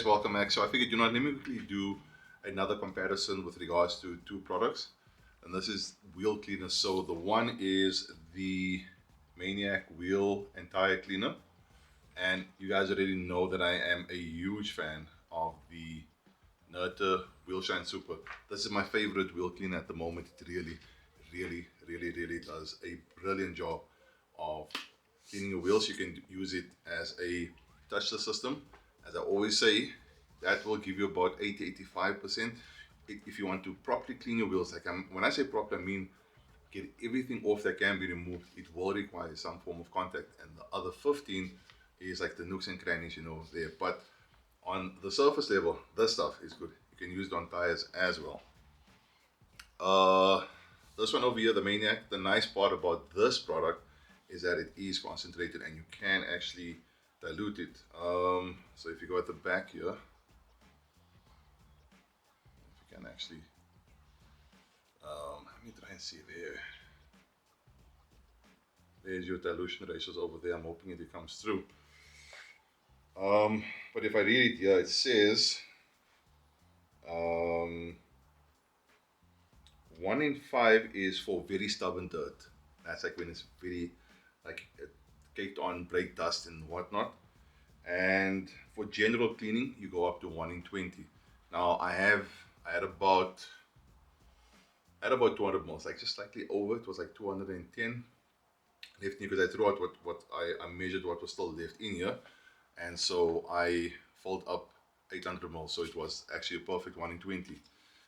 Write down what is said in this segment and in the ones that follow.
guys, welcome back. So I figured, let me quickly do another comparison with regards to two products. And this is wheel cleaner. So the one is the Maniac Wheel and Tire Cleaner. And you guys already know that I am a huge fan of the Nerta Wheelshine Super. This is my favorite wheel cleaner at the moment. It really does a brilliant job of cleaning your wheels. You can use it as a touchless system. As I always say, that will give you about 80-85%. If you want to properly clean your wheels, when I say properly, I mean get everything off that can be removed. It will require some form of contact, and the other 15 is like the nooks and crannies, there. But on the surface level, this stuff is good. You can use it on tires as well. This one over here, the Maniac, the nice part about this product is that it is concentrated and you can actually dilute it. So if you go at the back here, you can actually, let me try and see there. There's your dilution ratios over there. I'm hoping it comes through. But if I read it here, it says 1 in 5 is for very stubborn dirt. That's like when it's very caked on brake dust and whatnot. And for general cleaning, you go up to 1 in 20. Now I had about 200 mils, like just slightly over. It was like 210 left in here because I threw out what I measured what was still left in here, and so I filled up 800 mils. So it was actually a perfect 1 in 20.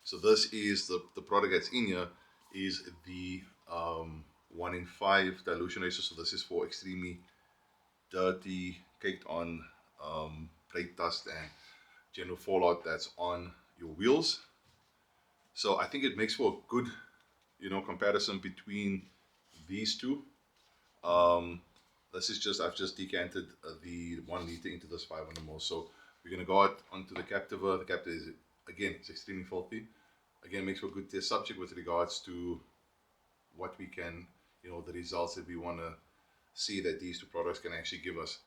So this is the product that's in here is the 1 in 5 dilution ratio. So this is for extremely dirty, caked on brake dust and general fallout that's on your wheels. So I think it makes for a good, comparison between these two. This is I've just decanted the 1 liter into this 500 ml. So we're gonna go out onto the captiva. The captiva is, again, it's extremely filthy. Again, makes for a good test subject with regards to what we can, the results that we want to see that these two products can actually give us.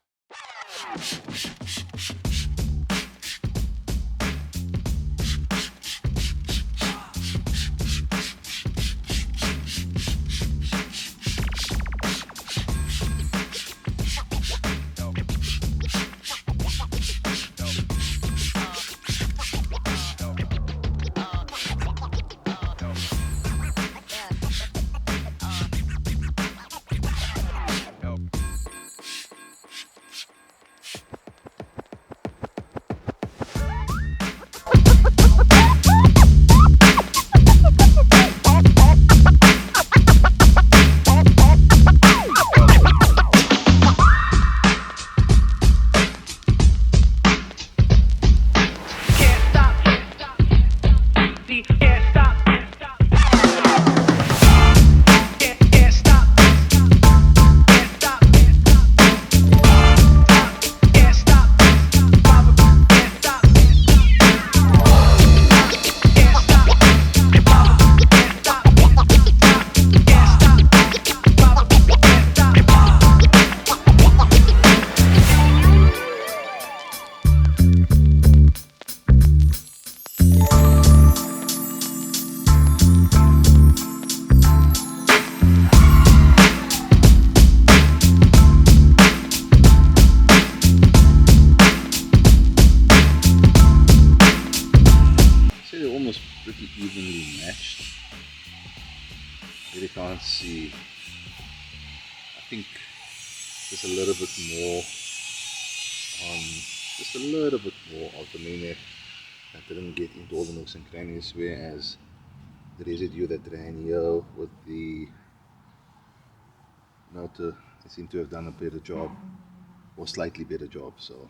Pretty evenly matched. Really can't see. I think just a little bit more of the Maniac that didn't get into all the nooks and crannies, whereas the residue that ran here with the Nerta, they seem to have done a better job, or slightly better job. So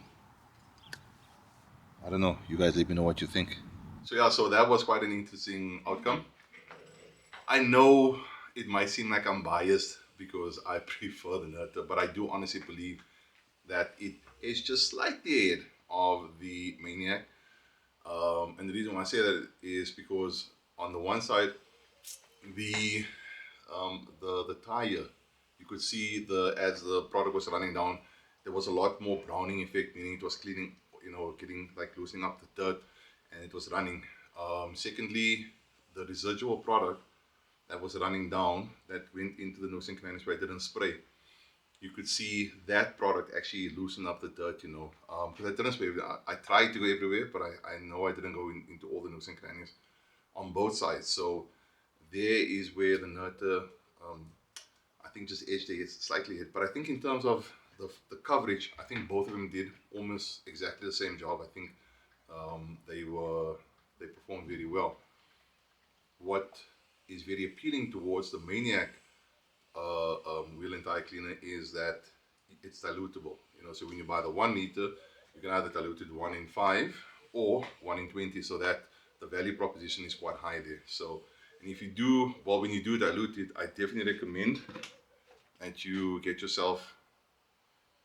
I don't know, you guys let me know what you think. So yeah, so that was quite an interesting outcome. I know it might seem like I'm biased because I prefer the Nerta, but I do honestly believe that it is just slightly ahead of the Maniac. And the reason why I say that is because on the one side, the tire, you could see as the product was running down, there was a lot more browning effect, meaning it was cleaning, getting like loosening up the dirt, and it was running. Secondly, the residual product that was running down that went into the noosing cleaners where I didn't spray, you could see that product actually loosen up the dirt, because I didn't spray. I tried to go everywhere, but I know I didn't go into all the nooks and crannies on both sides. So there is where the Nerta, I think, just edged it slightly hit. But I think in terms of the coverage, I think both of them did almost exactly the same job. I think they performed very well. What is very appealing towards the Maniac wheel and tire cleaner is that it's dilutable. So when you buy the 1 liter, you can either dilute it 1 in 5 or 1 in 20, so that the value proposition is quite high there. So, and if you do, well, when you do dilute it, I definitely recommend that you get yourself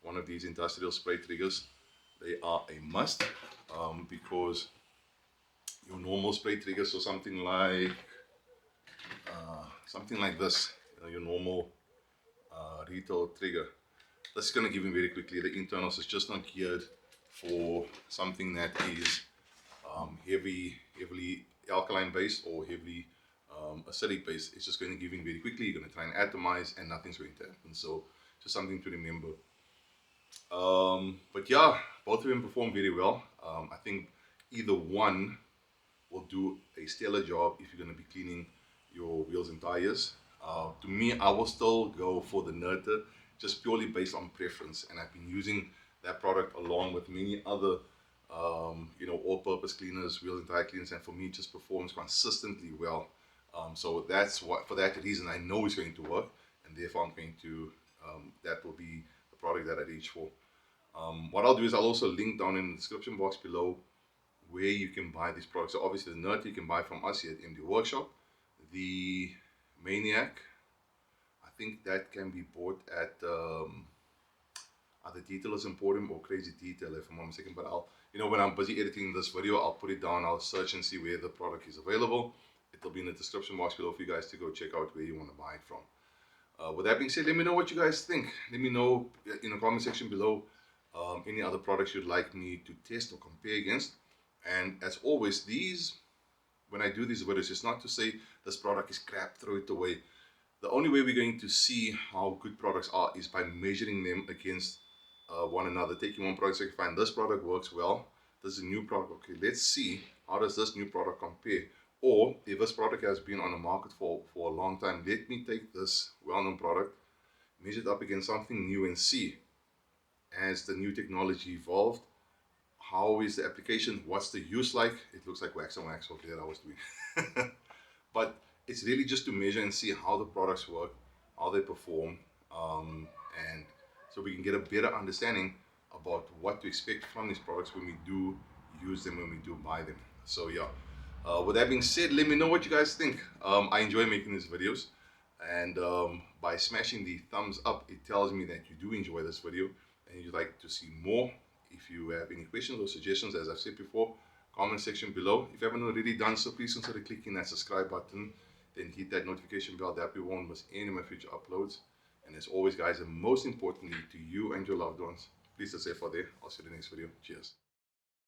one of these industrial spray triggers. They are a must, because your normal spray triggers, so something like this, your normal retail trigger, this is going to give him very quickly. The internals is just not geared for something that is heavily alkaline based or heavily acidic based. It's just going to give him very quickly. You're going to try and atomize and nothing's going to happen. So just something to remember. But yeah, both of them perform very well. I think either one will do a stellar job if you're going to be cleaning your wheels and tires. To me, I will still go for the Nerta, just purely based on preference, and I've been using that product along with many other all-purpose cleaners, wheels and tire cleaners, and for me it just performs consistently well. So that's what, for that reason, I know it's going to work, and therefore I'm going to, that will be the product that I reach for. What I'll do is I'll also link down in the description box below where you can buy these products. So obviously the Nerta you can buy from us here at MD Workshop. The Maniac, I think that can be bought at either Detailers Emporium or Crazy Detail, if I'm not mistaken. But I'll, when I'm busy editing this video, I'll put it down. I'll search and see where the product is available. It'll be in the description box below for you guys to go check out where you want to buy it from. With that being said, let me know what you guys think. Let me know in the comment section below any other products you'd like me to test or compare against. And as always, when I do these videos, it's not to say this product is crap, throw it away. The only way we're going to see how good products are is by measuring them against one another. Taking one product, so you can find this product works well, this is a new product, okay, let's see how does this new product compare. Or if this product has been on the market for a long time, let me take this well-known product, measure it up against something new and see, as the new technology evolved, how is the application, what's the use like. It looks like wax on wax over there I was doing. But it's really just to measure and see how the products work, how they perform, and so we can get a better understanding about what to expect from these products when we do use them, when we do buy them. So yeah, with that being said, let me know what you guys think. I enjoy making these videos, and by smashing the thumbs up, it tells me that you do enjoy this video and you'd like to see more. If you have any questions or suggestions, as I've said before, comment section below. If you haven't already done so, please consider clicking that subscribe button, then hit that notification bell that you won't miss any of my future uploads. And as always guys, and most importantly to you and your loved ones, please stay safe out there. I'll see you in the next video. Cheers.